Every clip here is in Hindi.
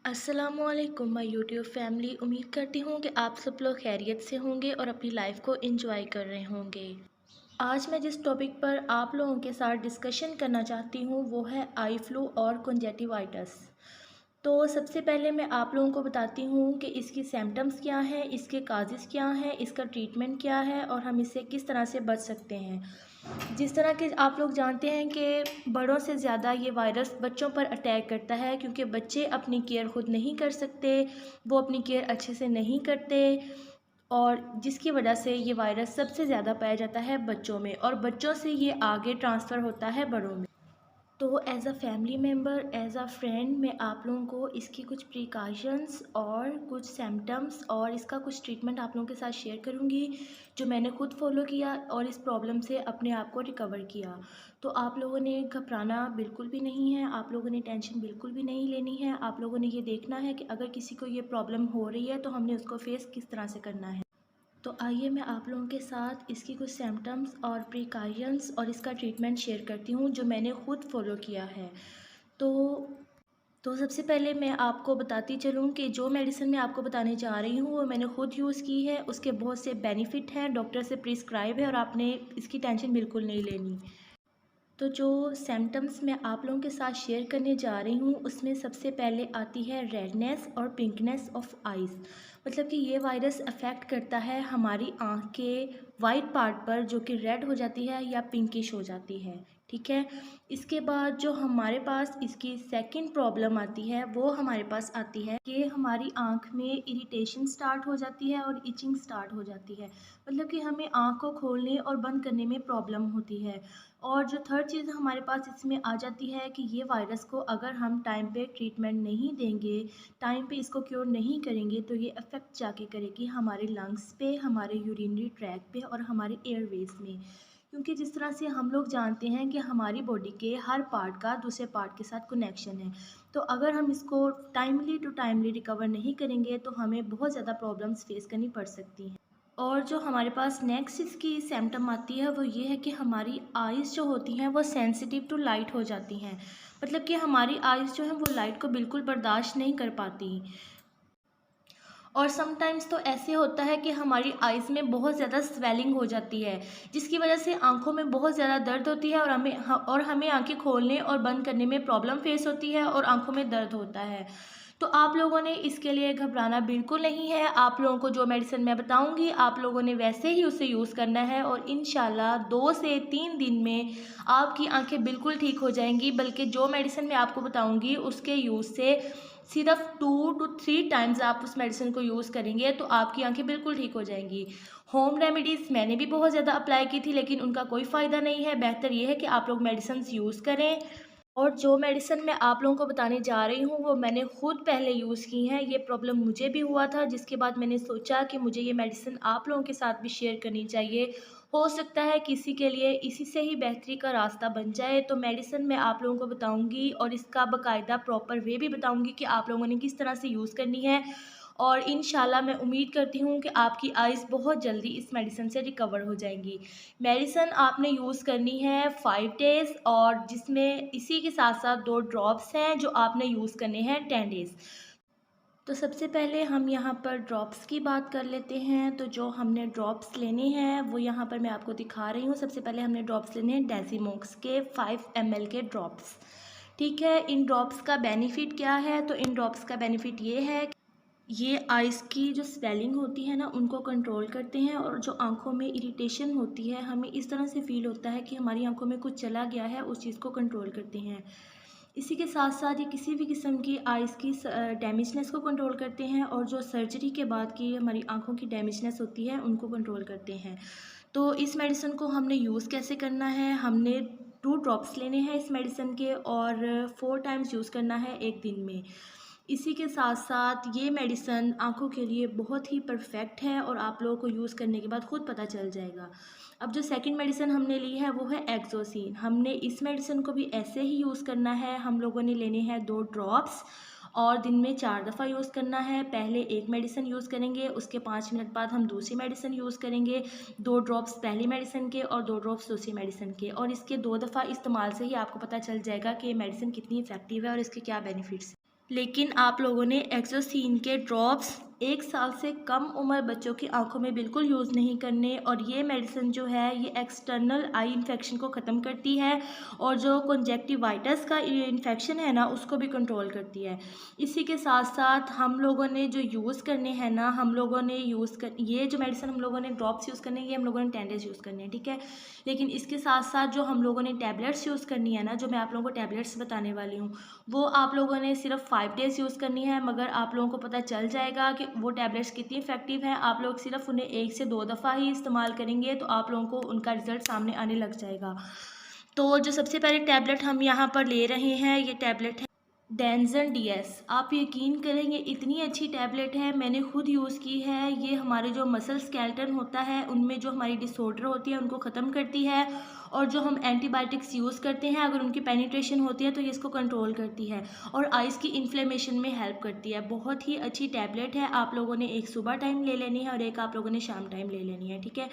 अस्सलामुअलैकुम माय यूट्यूब फैमिली। उम्मीद करती हूँ कि आप सब लोग खैरियत से होंगे और अपनी लाइफ को एंजॉय कर रहे होंगे। आज मैं जिस टॉपिक पर आप लोगों के साथ डिस्कशन करना चाहती हूँ वो है आई फ्लू और कंजक्टिवाइटिस। तो सबसे पहले मैं आप लोगों को बताती हूँ कि इसकी सिम्टम्स क्या हैं, इसके काजेज़ क्या हैं, इसका ट्रीटमेंट क्या है और हम इससे किस तरह से बच सकते हैं। जिस तरह के आप लोग जानते हैं कि बड़ों से ज़्यादा ये वायरस बच्चों पर अटैक करता है, क्योंकि बच्चे अपनी केयर खुद नहीं कर सकते, वो अपनी केयर अच्छे से नहीं करते, और जिसकी वजह से ये वायरस सबसे ज़्यादा पाया जाता है बच्चों में, और बच्चों से ये आगे ट्रांसफ़र होता है बड़ों में। तो as a family member, as a friend, मैं आप लोगों को इसकी कुछ प्रिकॉशंस और कुछ सिम्टम्स और इसका कुछ ट्रीटमेंट आप लोगों के साथ शेयर करूंगी, जो मैंने खुद फॉलो किया और इस प्रॉब्लम से अपने आप को रिकवर किया। तो आप लोगों ने घबराना बिल्कुल भी नहीं है, आप लोगों ने टेंशन बिल्कुल भी नहीं लेनी है। आप लोगों ने ये देखना है कि अगर किसी को ये प्रॉब्लम हो रही है तो हमने उसको फेस किस तरह से करना है। तो आइए मैं आप लोगों के साथ इसकी कुछ सिम्टम्स और प्रिकॉशंस और इसका ट्रीटमेंट शेयर करती हूँ, जो मैंने खुद फॉलो किया है। तो तो सबसे पहले मैं आपको बताती चलूँ कि जो मेडिसिन मैं आपको बताने जा रही हूँ वो मैंने खुद यूज़ की है। उसके बहुत से बेनिफिट हैं, डॉक्टर से प्रिस्क्राइब है, और आपने इसकी टेंशन बिल्कुल नहीं लेनी। तो जो सिम्टम्स मैं आप लोगों के साथ शेयर करने जा रही हूँ उसमें सबसे पहले आती है रेडनेस और पिंकनेस ऑफ आइज़। मतलब कि ये वायरस अफेक्ट करता है हमारी आँख के वाइट पार्ट पर, जो कि रेड हो जाती है या पिंकिश हो जाती है। ठीक है। इसके बाद जो हमारे पास इसकी सेकंड प्रॉब्लम आती है वो हमारे पास आती है कि हमारी आँख में इरिटेशन स्टार्ट हो जाती है और इचिंग स्टार्ट हो जाती है। मतलब कि हमें आँख को खोलने और बंद करने में प्रॉब्लम होती है। और जो थर्ड चीज़ हमारे पास इसमें आ जाती है कि ये वायरस को अगर हम टाइम पे ट्रीटमेंट नहीं देंगे, टाइम पे इसको क्योर नहीं करेंगे, तो ये अफेक्ट जाके करेगी हमारे लंग्स पे, हमारे यूरिनरी ट्रैक पे और हमारे एयरवेज में। क्योंकि जिस तरह से हम लोग जानते हैं कि हमारी बॉडी के हर पार्ट का दूसरे पार्ट के साथ कनेक्शन है, तो अगर हम इसको टाइमली टू टाइमली रिकवर नहीं करेंगे तो हमें बहुत ज़्यादा प्रॉब्लम्स फेस करनी पड़ सकती हैं। और जो हमारे पास नेक्स्ट इसकी सिम्टम आती है वो ये है कि हमारी आइज़ जो होती हैं वो सेंसिटिव टू लाइट हो जाती हैं। मतलब कि हमारी आइज़ जो है वो लाइट को बिल्कुल बर्दाश्त नहीं कर पाती। और समटाइम्स तो ऐसे होता है कि हमारी आइज़ में बहुत ज़्यादा स्वेलिंग हो जाती है, जिसकी वजह से आंखों में बहुत ज़्यादा दर्द होती है, और हमें आंखें खोलने और बंद करने में प्रॉब्लम फेस होती है और आंखों में दर्द होता है। तो आप लोगों ने इसके लिए घबराना बिल्कुल नहीं है। आप लोगों को जो मेडिसिन मैं बताऊंगी आप लोगों ने वैसे ही उसे यूज़ करना है, और इंशाल्लाह 2 से 3 दिन में आपकी आंखें बिल्कुल ठीक हो जाएंगी। बल्कि जो मेडिसिन मैं आपको बताऊंगी उसके यूज़ से सिर्फ 2 to 3 टाइम्स आप उस मेडिसिन को यूज़ करेंगे तो आपकी आंखें बिल्कुल ठीक हो जाएंगी। होम रेमेडीज़ मैंने भी बहुत ज़्यादा अप्लाई की थी, लेकिन उनका कोई फ़ायदा नहीं है। बेहतर ये है कि आप लोग मेडिसिन यूज़ करें। और जो मेडिसिन मैं आप लोगों को बताने जा रही हूँ वो मैंने खुद पहले यूज़ की हैं। ये प्रॉब्लम मुझे भी हुआ था, जिसके बाद मैंने सोचा कि मुझे ये मेडिसिन आप लोगों के साथ भी शेयर करनी चाहिए। हो सकता है किसी के लिए इसी से ही बेहतरी का रास्ता बन जाए। तो मेडिसिन मैं आप लोगों को बताऊंगी और इसका बाकायदा प्रॉपर वे भी बताऊंगी कि आप लोगों ने किस तरह से यूज़ करनी है। और इंशाल्लाह मैं उम्मीद करती हूँ कि आपकी आइज़ बहुत जल्दी इस मेडिसिन से रिकवर हो जाएंगी। मेडिसिन आपने यूज़ करनी है 5 डेज़, और जिसमें इसी के साथ साथ 2 ड्रॉप्स हैं जो आपने यूज़ करने हैं 10 डेज़। तो सबसे पहले हम यहाँ पर ड्रॉप्स की बात कर लेते हैं। तो जो हमने ड्रॉप्स लेने हैं वो यहाँ पर मैं आपको दिखा रही हूँ। सबसे पहले हमने ड्रॉप्स लेने हैं डेज़ीमोक्स के 5 ml के ड्रॉप्स। ठीक है। इन ड्रॉप्स का बेनिफिट क्या है? तो इन ड्रॉप्स का बेनिफिट ये है, ये आइज़ की जो स्वेलिंग होती है ना उनको कंट्रोल करते हैं, और जो आंखों में इरिटेशन होती है, हमें इस तरह से फ़ील होता है कि हमारी आंखों में कुछ चला गया है, उस चीज़ को कंट्रोल करते हैं। इसी के साथ साथ ये किसी भी किस्म की आइज़ की डैमेजनेस को कंट्रोल करते हैं, और जो सर्जरी के बाद की हमारी आंखों की डैमेजनेस होती है उनको कंट्रोल करते हैं। तो इस मेडिसिन को हमने यूज़ कैसे करना है? हमने 2 ड्रॉप्स लेने हैं इस मेडिसिन के, और 4 टाइम्स यूज़ करना है 1 दिन में। इसी के साथ साथ ये मेडिसिन आँखों के लिए बहुत ही परफेक्ट है, और आप लोगों को यूज़ करने के बाद खुद पता चल जाएगा। अब जो सेकंड मेडिसिन हमने ली है वो है एक्सोसिन। हमने इस मेडिसिन को भी ऐसे ही यूज़ करना है। हम लोगों ने लेने हैं 2 ड्रॉप्स, और दिन में 4 दफ़ा यूज़ करना है। पहले एक मेडिसिन यूज़ करेंगे, उसके 5 मिनट बाद हम दूसरी मेडिसिन यूज़ करेंगे। 2 ड्रॉप्स पहली मेडिसिन के और 2 ड्रॉप्स दूसरी मेडिसिन के, और इसके 2 दफ़ा इस्तेमाल से ही आपको पता चल जाएगा कि ये मेडिसिन कितनी इफ़ेक्टिव है और इसके क्या बेनिफिट्स हैं। लेकिन आप लोगों ने एक्सोसिन के ड्रॉप्स 1 साल से कम उम्र बच्चों की आंखों में बिल्कुल यूज़ नहीं करने। और ये मेडिसिन जो है ये एक्सटर्नल आई इन्फेक्शन को ख़त्म करती है और जो कंजक्टिवाइटिस का इन्फेक्शन है ना उसको भी कंट्रोल करती है। इसी के साथ साथ हम लोगों ने जो यूज़ करने हैं ना, हम लोगों ने ये जो मेडिसिन हम लोगों ने ड्रॉप्स यूज़ करने हैं, ये हम लोगों ने 10 डेज़ यूज़ करने हैं, ठीक है। लेकिन इसके साथ साथ जो हम लोगों ने टैबलेट्स यूज़ करनी है ना, जो मैं आप लोगों को टैबलेट्स बताने वाली हूँ, वो आप लोगों ने सिर्फ 5 डेज़ यूज़ करनी है। मगर आप लोगों को पता चल जाएगा कि वो टैबलेट्स कितनी इफ़ेक्टिव हैं। आप लोग सिर्फ उन्हें 1 से 2 दफ़ा ही इस्तेमाल करेंगे तो आप लोगों को उनका रिज़ल्ट सामने आने लग जाएगा। तो जो सबसे पहले टैबलेट हम यहाँ पर ले रहे हैं, ये टैबलेट है डेंजन डीएस। आप यकीन करेंगे इतनी अच्छी टैबलेट है, मैंने खुद यूज़ की है। ये हमारे जो मसल स्केलेटन होता है उनमें जो हमारी डिसऑर्डर होती है उनको ख़त्म करती है। और जो हम एंटीबायोटिक्स यूज़ करते हैं अगर उनकी पेनिट्रेशन होती है तो ये इसको कंट्रोल करती है और आइज़ की इन्फ्लेमेशन में हेल्प करती है। बहुत ही अच्छी टैबलेट है। आप लोगों ने एक सुबह टाइम ले लेनी है और एक आप लोगों ने शाम टाइम ले लेनी है, ठीक है।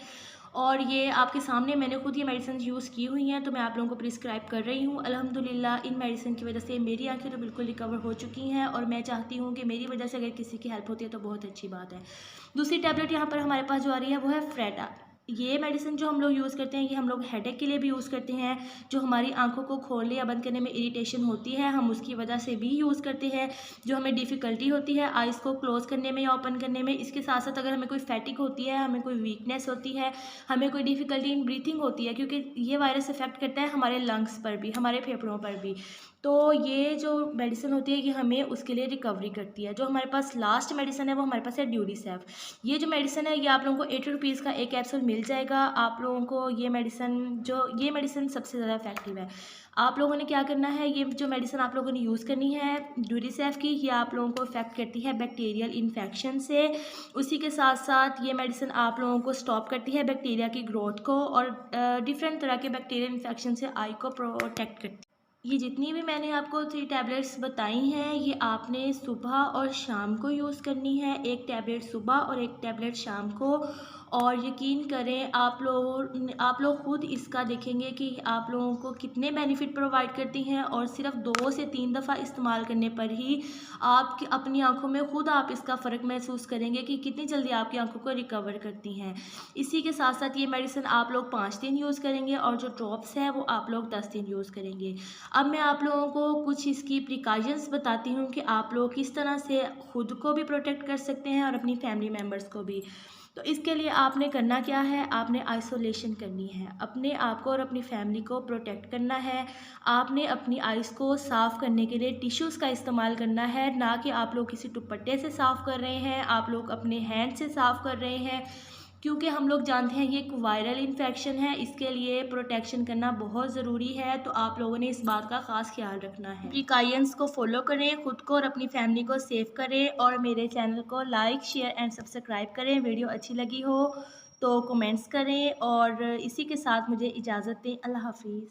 और ये आपके सामने मैंने खुद ये मेडिसिन यूज़ की हुई हैं तो मैं आप लोगों को प्रिस्क्राइब कर रही हूँ। अल्हम्दुलिल्लाह इन मेडिसिन की वजह से मेरी आंखें तो बिल्कुल रिकवर हो चुकी हैं और मैं चाहती हूँ कि मेरी वजह से अगर किसी की हेल्प होती है तो बहुत अच्छी बात है। दूसरी टैबलेट यहाँ पर हमारे पास जो आ रही है वो है फ्रेटा। ये मेडिसिन जो हम लोग यूज़ करते हैं ये हम लोग हेडेक के लिए भी यूज़ करते हैं। जो हमारी आंखों को खोलने या बंद करने में इरिटेशन होती है हम उसकी वजह से भी यूज़ करते हैं। जो हमें डिफ़िकल्टी होती है आइज़ को क्लोज़ करने में या ओपन करने में, इसके साथ साथ अगर हमें कोई फैटिक होती है, हमें कोई वीकनेस होती है, हमें कोई डिफ़िकल्टी इन ब्रीथिंग होती है, क्योंकि ये वायरस इफ़ेक्ट करता है हमारे लंग्स पर भी, हमारे फेफड़ों पर भी। तो ये जो मेडिसिन होती है ये हमें उसके लिए रिकवरी करती है। जो हमारे पास लास्ट मेडिसिन है वो हमारे पास है ड्यूरीसेफ। ये जो मेडिसिन है ये आप लोगों को 80 रुपीज़ का एक कैप्सूल मिल जाएगा। आप लोगों को ये मेडिसिन सबसे ज़्यादा इफेक्टिव है। आप लोगों ने क्या करना है, ये जो मेडिसिन आप लोगों ने यूज़ करनी है ड्यूरीसेफ की, ये आप लोगों को इफेक्ट करती है बैक्टीरियल इन्फेक्शन से। उसी के साथ साथ ये मेडिसिन आप लोगों को स्टॉप करती है बैक्टीरिया की ग्रोथ को और डिफरेंट तरह के बैक्टीरियल इन्फेक्शन से आई को प्रोटेक्ट करती है। ये जितनी भी मैंने आपको 3 टैबलेट्स बताई हैं ये आपने सुबह और शाम को यूज़ करनी है। एक टैबलेट सुबह और एक टैबलेट शाम को। और यकीन करें आप लोग खुद इसका देखेंगे कि आप लोगों को कितने बेनिफिट प्रोवाइड करती हैं और सिर्फ 2 से 3 दफ़ा इस्तेमाल करने पर ही आपकी अपनी आँखों में खुद आप इसका फ़र्क महसूस करेंगे कि कितनी जल्दी आपकी आँखों को रिकवर करती हैं। इसी के साथ साथ ये मेडिसिन आप लोग 5 दिन यूज़ करेंगे और जो ड्रॉप्स हैं वो आप लोग 10 दिन यूज़ करेंगे। अब मैं आप लोगों को कुछ इसकी प्रिकॉशंस बताती हूँ कि आप लोग किस तरह से खुद को भी प्रोटेक्ट कर सकते हैं और अपनी फैमिली मेम्बर्स को भी। तो इसके लिए आपने करना क्या है, आपने आइसोलेशन करनी है, अपने आप को और अपनी फैमिली को प्रोटेक्ट करना है। आपने अपनी आइज़ को साफ़ करने के लिए टिश्यूज़ का इस्तेमाल करना है, ना कि आप लोग किसी दुपट्टे से साफ़ कर रहे हैं, आप लोग अपने हैंड से साफ़ कर रहे हैं। क्योंकि हम लोग जानते हैं ये एक वायरल इन्फेक्शन है, इसके लिए प्रोटेक्शन करना बहुत ज़रूरी है। तो आप लोगों ने इस बात का ख़ास ख्याल रखना है। प्रिकॉशंस को फॉलो करें, खुद को और अपनी फैमिली को सेव करें और मेरे चैनल को लाइक शेयर एंड सब्सक्राइब करें। वीडियो अच्छी लगी हो तो कमेंट्स करें और इसी के साथ मुझे इजाज़त दें। अल्लाह हाफ़िज़।